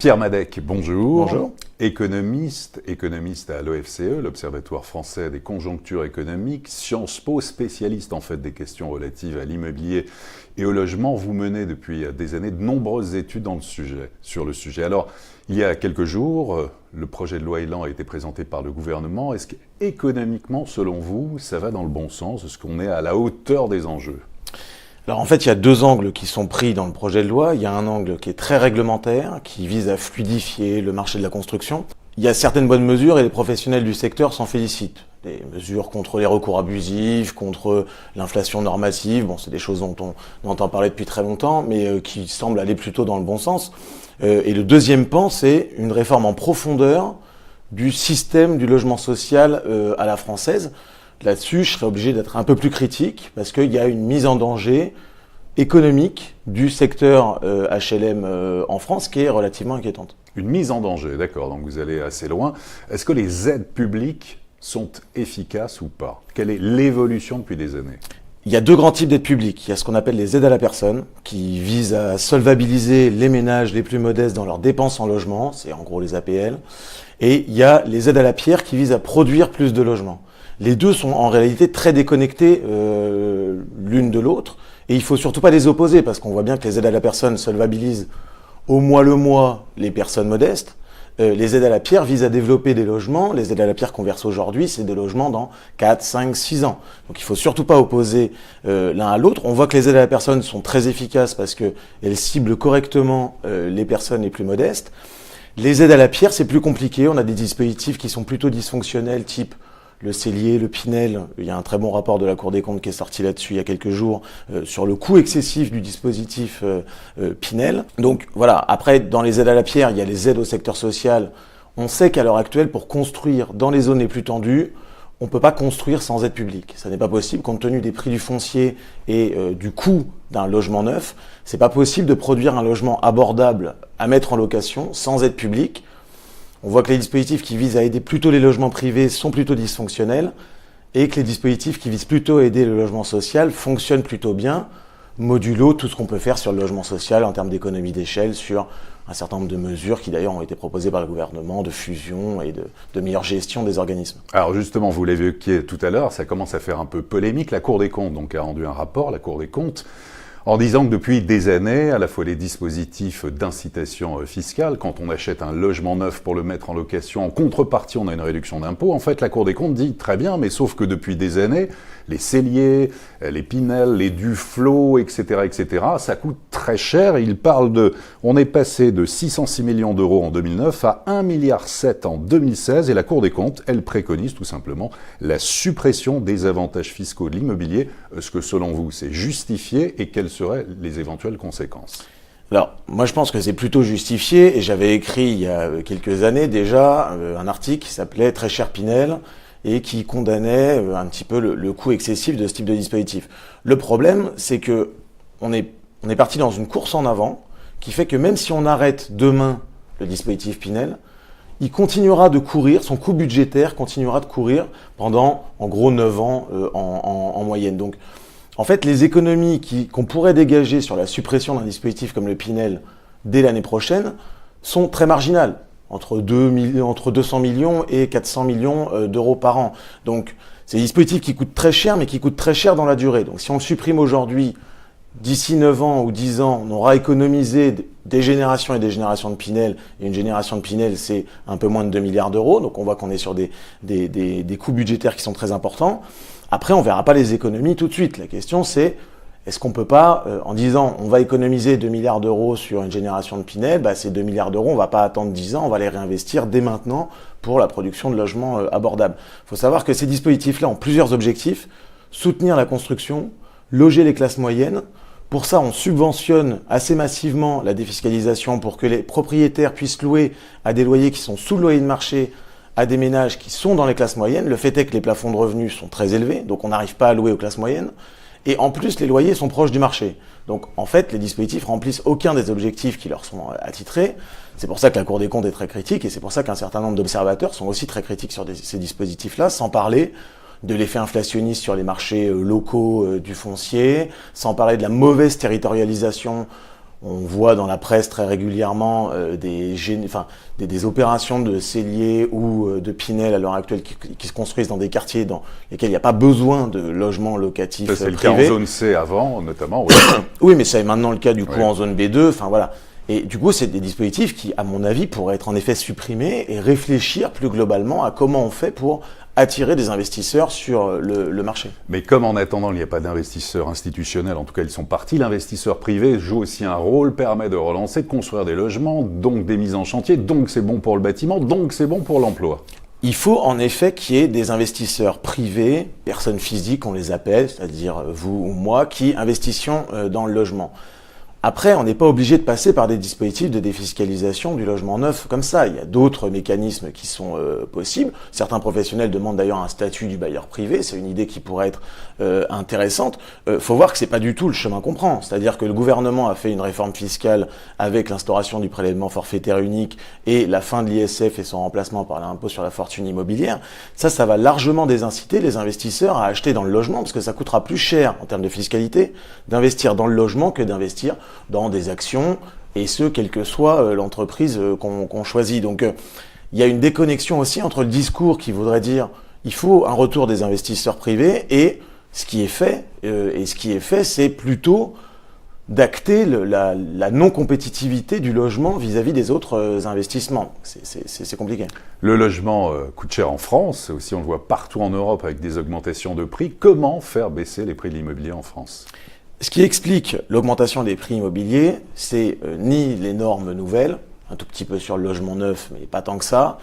Pierre Madec, bonjour. Bonjour. Économiste à l'OFCE, l'Observatoire français des conjonctures économiques, Sciences Po, spécialiste en fait des questions relatives à l'immobilier et au logement. Vous menez depuis des années de nombreuses études sur le sujet. Alors, il y a quelques jours, le projet de loi Elan a été présenté par le gouvernement. Est-ce qu'économiquement, selon vous, ça va dans le bon sens? Est-ce qu'on est à la hauteur des enjeux? Alors en fait, il y a deux angles qui sont pris dans le projet de loi. Il y a un angle qui est très réglementaire, qui vise à fluidifier le marché de la construction. Il y a certaines bonnes mesures et les professionnels du secteur s'en félicitent. Des mesures contre les recours abusifs, contre l'inflation normative. Bon, c'est des choses dont on entend parler depuis très longtemps, mais qui semblent aller plutôt dans le bon sens. Et le deuxième pan, c'est une réforme en profondeur du système du logement social à la française. Là-dessus, je serais obligé d'être un peu plus critique parce qu'il y a une mise en danger économique du secteur HLM en France qui est relativement inquiétante. Une mise en danger, d'accord, donc vous allez assez loin. Est-ce que les aides publiques sont efficaces ou pas? Quelle est l'évolution depuis des années? Il y a deux grands types d'aides publiques. Il y a ce qu'on appelle les aides à la personne, qui visent à solvabiliser les ménages les plus modestes dans leurs dépenses en logement, c'est en gros les APL. Et il y a les aides à la pierre qui visent à produire plus de logements. Les deux sont en réalité très déconnectés l'une de l'autre, et il faut surtout pas les opposer, parce qu'on voit bien que les aides à la personne solvabilisent au mois le mois les personnes modestes. Les aides à la pierre visent à développer des logements. Les aides à la pierre qu'on verse aujourd'hui, c'est des logements dans 4, 5, 6 ans. Donc il faut surtout pas opposer l'un à l'autre. On voit que les aides à la personne sont très efficaces parce qu'elles ciblent correctement les personnes les plus modestes. Les aides à la pierre, c'est plus compliqué. On a des dispositifs qui sont plutôt dysfonctionnels, type le Cellier, le Pinel. Il y a un très bon rapport de la Cour des comptes qui est sorti là-dessus il y a quelques jours sur le coût excessif du dispositif Pinel. Donc voilà, après dans les aides à la pierre, il y a les aides au secteur social. On sait qu'à l'heure actuelle, pour construire dans les zones les plus tendues, on ne peut pas construire sans aide publique. Ça n'est pas possible compte tenu des prix du foncier et du coût d'un logement neuf. C'est pas possible de produire un logement abordable à mettre en location sans aide publique. On voit que les dispositifs qui visent à aider plutôt les logements privés sont plutôt dysfonctionnels et que les dispositifs qui visent plutôt à aider le logement social fonctionnent plutôt bien, modulo tout ce qu'on peut faire sur le logement social en termes d'économie d'échelle, sur un certain nombre de mesures qui d'ailleurs ont été proposées par le gouvernement, de fusion et de meilleure gestion des organismes. Alors justement, vous l'évoquiez tout à l'heure, ça commence à faire un peu polémique. La Cour des comptes donc, a rendu un rapport, la Cour des comptes, en disant que depuis des années, à la fois les dispositifs d'incitation fiscale, quand on achète un logement neuf pour le mettre en location, en contrepartie on a une réduction d'impôt. En fait, la Cour des comptes dit très bien, mais sauf que depuis des années, les Cellier, les Pinel, les Duflot, etc., ça coûte très cher. On est passé de 606 millions d'euros en 2009 à 1,7 milliard en 2016, et la Cour des comptes, elle préconise tout simplement la suppression des avantages fiscaux de l'immobilier. Est-ce que selon vous, c'est justifié et quelles seraient les éventuelles conséquences? Alors, moi je pense que c'est plutôt justifié, et j'avais écrit il y a quelques années déjà un article qui s'appelait « Très cher Pinel », et qui condamnait un petit peu le coût excessif de ce type de dispositif. Le problème, c'est que on est parti dans une course en avant qui fait que même si on arrête demain le dispositif Pinel, il continuera de courir, son coût budgétaire continuera de courir pendant en gros 9 ans en moyenne. Donc en fait, les économies qu'on pourrait dégager sur la suppression d'un dispositif comme le Pinel dès l'année prochaine sont très marginales. Entre 200 millions et 400 millions d'euros par an. Donc, c'est des dispositifs qui coûtent très cher, mais qui coûtent très cher dans la durée. Donc, si on le supprime aujourd'hui, d'ici 9 ans ou 10 ans, on aura économisé des générations et des générations de Pinel. Et une génération de Pinel, c'est un peu moins de 2 milliards d'euros. Donc, on voit qu'on est sur des coûts budgétaires qui sont très importants. Après, on ne verra pas les économies tout de suite. La question, c'est est-ce qu'on peut pas, en disant on va économiser 2 milliards d'euros sur une génération de Pinel, ces 2 milliards d'euros, on va pas attendre 10 ans, on va les réinvestir dès maintenant pour la production de logements abordables. Il faut savoir que ces dispositifs-là ont plusieurs objectifs. Soutenir la construction, loger les classes moyennes. Pour ça, on subventionne assez massivement la défiscalisation pour que les propriétaires puissent louer à des loyers qui sont sous le loyer de marché à des ménages qui sont dans les classes moyennes. Le fait est que les plafonds de revenus sont très élevés, donc on n'arrive pas à louer aux classes moyennes. Et en plus, les loyers sont proches du marché. Donc, en fait, les dispositifs remplissent aucun des objectifs qui leur sont attitrés. C'est pour ça que la Cour des comptes est très critique, et c'est pour ça qu'un certain nombre d'observateurs sont aussi très critiques sur ces dispositifs-là, sans parler de l'effet inflationniste sur les marchés locaux du foncier, sans parler de la mauvaise territorialisation On voit dans la presse très régulièrement des opérations de cellier ou de Pinel à l'heure actuelle qui se construisent dans des quartiers dans lesquels il n'y a pas besoin de logements locatifs privés. C'est le cas en zone C avant, notamment. Oui, oui, mais c'est maintenant le cas du coup en zone B2. Enfin voilà. Et du coup, c'est des dispositifs qui, à mon avis, pourraient être en effet supprimés et réfléchir plus globalement à comment on fait pour attirer des investisseurs sur le marché. Mais comme en attendant, il n'y a pas d'investisseurs institutionnels, en tout cas ils sont partis, l'investisseur privé joue aussi un rôle, permet de relancer, de construire des logements, donc des mises en chantier, donc c'est bon pour le bâtiment, donc c'est bon pour l'emploi. Il faut en effet qu'il y ait des investisseurs privés, personnes physiques on les appelle, c'est-à-dire vous ou moi, qui investissions dans le logement. Après, on n'est pas obligé de passer par des dispositifs de défiscalisation du logement neuf comme ça. Il y a d'autres mécanismes qui sont possibles. Certains professionnels demandent d'ailleurs un statut du bailleur privé. C'est une idée qui pourrait être intéressante. Faut voir que c'est pas du tout le chemin qu'on prend. C'est-à-dire que le gouvernement a fait une réforme fiscale avec l'instauration du prélèvement forfaitaire unique et la fin de l'ISF et son remplacement par l'impôt sur la fortune immobilière. Ça va largement désinciter les investisseurs à acheter dans le logement parce que ça coûtera plus cher en termes de fiscalité d'investir dans le logement que d'investir dans des actions, et ce, quelle que soit l'entreprise qu'on choisit. Donc, il y a une déconnexion aussi entre le discours qui voudrait dire il faut un retour des investisseurs privés et ce qui est fait. Et ce qui est fait, c'est plutôt d'acter la non-compétitivité du logement vis-à-vis des autres investissements. C'est compliqué. Le logement coûte cher en France, aussi on le voit partout en Europe avec des augmentations de prix. Comment faire baisser les prix de l'immobilier en France ? Ce qui explique l'augmentation des prix immobiliers, c'est ni les normes nouvelles, un tout petit peu sur le logement neuf, mais pas tant que ça,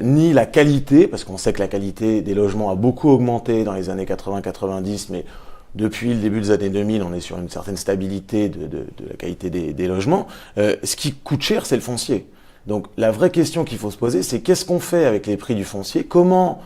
ni la qualité, parce qu'on sait que la qualité des logements a beaucoup augmenté dans les années 80-90, mais depuis le début des années 2000, on est sur une certaine stabilité de la qualité des logements. Ce qui coûte cher, c'est le foncier. Donc la vraie question qu'il faut se poser, c'est qu'est-ce qu'on fait avec les prix du foncier ? Comment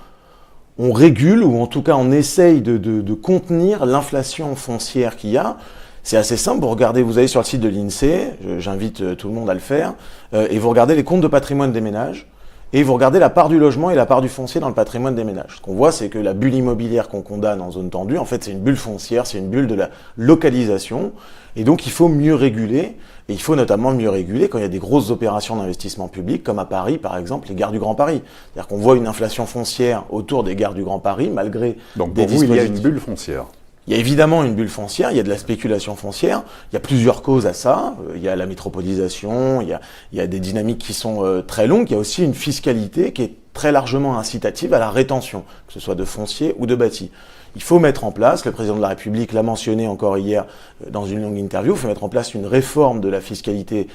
on régule, ou en tout cas on essaye de contenir l'inflation foncière qu'il y a. C'est assez simple, vous allez sur le site de l'INSEE, j'invite tout le monde à le faire, et vous regardez les comptes de patrimoine des ménages, et vous regardez la part du logement et la part du foncier dans le patrimoine des ménages. Ce qu'on voit, c'est que la bulle immobilière qu'on condamne en zone tendue, en fait c'est une bulle foncière, c'est une bulle de la localisation, et donc il faut mieux réguler. Et il faut notamment mieux réguler quand il y a des grosses opérations d'investissement public, comme à Paris, par exemple, les gares du Grand Paris. C'est-à-dire qu'on voit une inflation foncière autour des gares du Grand Paris, malgré donc des dispositifs. Il y a une bulle foncière. Il y a évidemment une bulle foncière, il y a de la spéculation foncière, il y a plusieurs causes à ça, il y a la métropolisation, il y a des dynamiques qui sont très longues, il y a aussi une fiscalité qui est très largement incitative à la rétention, que ce soit de foncier ou de bâti. Il faut mettre en place, le président de la République l'a mentionné encore hier dans une longue interview, il faut mettre en place une réforme de la fiscalité,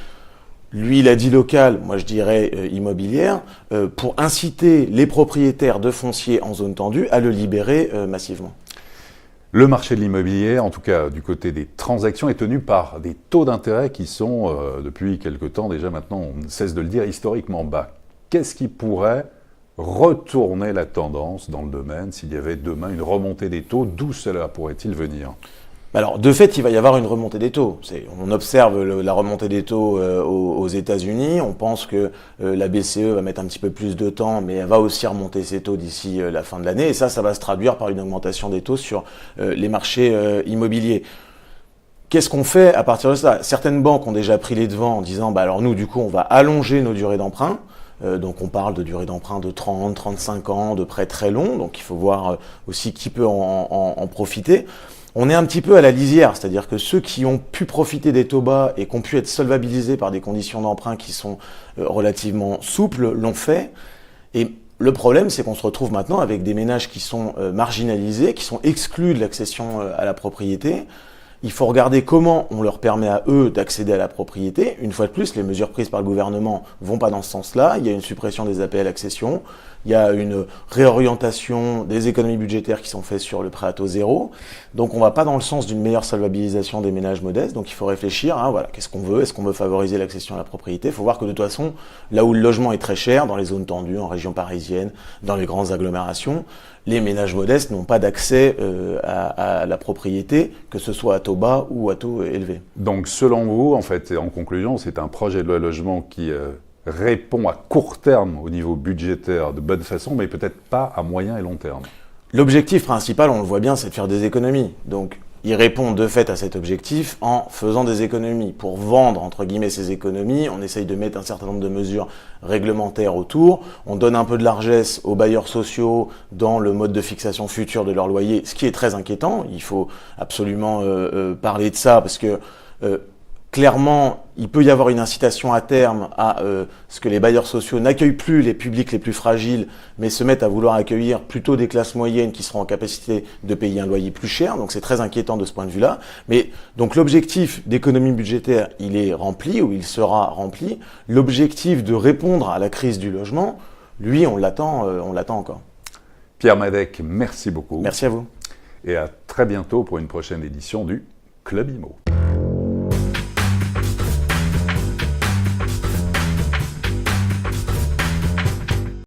lui il a dit locale, moi je dirais immobilière, pour inciter les propriétaires de foncier en zone tendue à le libérer massivement. Le marché de l'immobilier, en tout cas du côté des transactions, est tenu par des taux d'intérêt qui sont, depuis quelque temps déjà maintenant, on ne cesse de le dire, historiquement bas. Qu'est-ce qui pourrait retourner la tendance dans le domaine s'il y avait demain une remontée des taux? D'où cela pourrait-il venir? Alors, de fait, il va y avoir une remontée des taux. On observe la remontée des taux aux États-Unis. On pense que la BCE va mettre un petit peu plus de temps, mais elle va aussi remonter ses taux d'ici la fin de l'année. Et ça va se traduire par une augmentation des taux sur les marchés immobiliers. Qu'est-ce qu'on fait à partir de ça? Certaines banques ont déjà pris les devants en disant, alors nous, du coup, on va allonger nos durées d'emprunt. Donc on parle de durée d'emprunt de 30, 35 ans, de prêts très longs. Donc il faut voir aussi qui peut en profiter. On est un petit peu à la lisière, c'est-à-dire que ceux qui ont pu profiter des taux bas et qui ont pu être solvabilisés par des conditions d'emprunt qui sont relativement souples l'ont fait. Et le problème, c'est qu'on se retrouve maintenant avec des ménages qui sont marginalisés, qui sont exclus de l'accession à la propriété. Il faut regarder comment on leur permet à eux d'accéder à la propriété. Une fois de plus, les mesures prises par le gouvernement vont pas dans ce sens-là. Il y a une suppression des APL accession. Il y a une réorientation des économies budgétaires qui sont faites sur le prêt à taux zéro. Donc on va pas dans le sens d'une meilleure solvabilisation des ménages modestes. Donc il faut réfléchir, qu'est-ce qu'on veut? Est-ce qu'on veut favoriser l'accession à la propriété? Il faut voir que de toute façon, là où le logement est très cher, dans les zones tendues, en région parisienne, dans les grandes agglomérations, les ménages modestes n'ont pas d'accès à la propriété, que ce soit à taux bas ou à taux élevé. Donc selon vous, en fait, en conclusion, c'est un projet de loi logement qui répond à court terme au niveau budgétaire de bonne façon, mais peut-être pas à moyen et long terme. L'objectif principal, on le voit bien, c'est de faire des économies. Donc il répond de fait à cet objectif en faisant des économies. Pour vendre, entre guillemets, ces économies, on essaye de mettre un certain nombre de mesures réglementaires autour. On donne un peu de largesse aux bailleurs sociaux dans le mode de fixation futur de leur loyer, ce qui est très inquiétant. Il faut absolument parler de ça parce que clairement, il peut y avoir une incitation à terme à ce que les bailleurs sociaux n'accueillent plus les publics les plus fragiles, mais se mettent à vouloir accueillir plutôt des classes moyennes qui seront en capacité de payer un loyer plus cher. Donc c'est très inquiétant de ce point de vue-là. Mais donc l'objectif d'économie budgétaire, il est rempli ou il sera rempli. L'objectif de répondre à la crise du logement, lui, on l'attend encore. Pierre Madec, merci beaucoup. Merci à vous. Et à très bientôt pour une prochaine édition du Club Imo.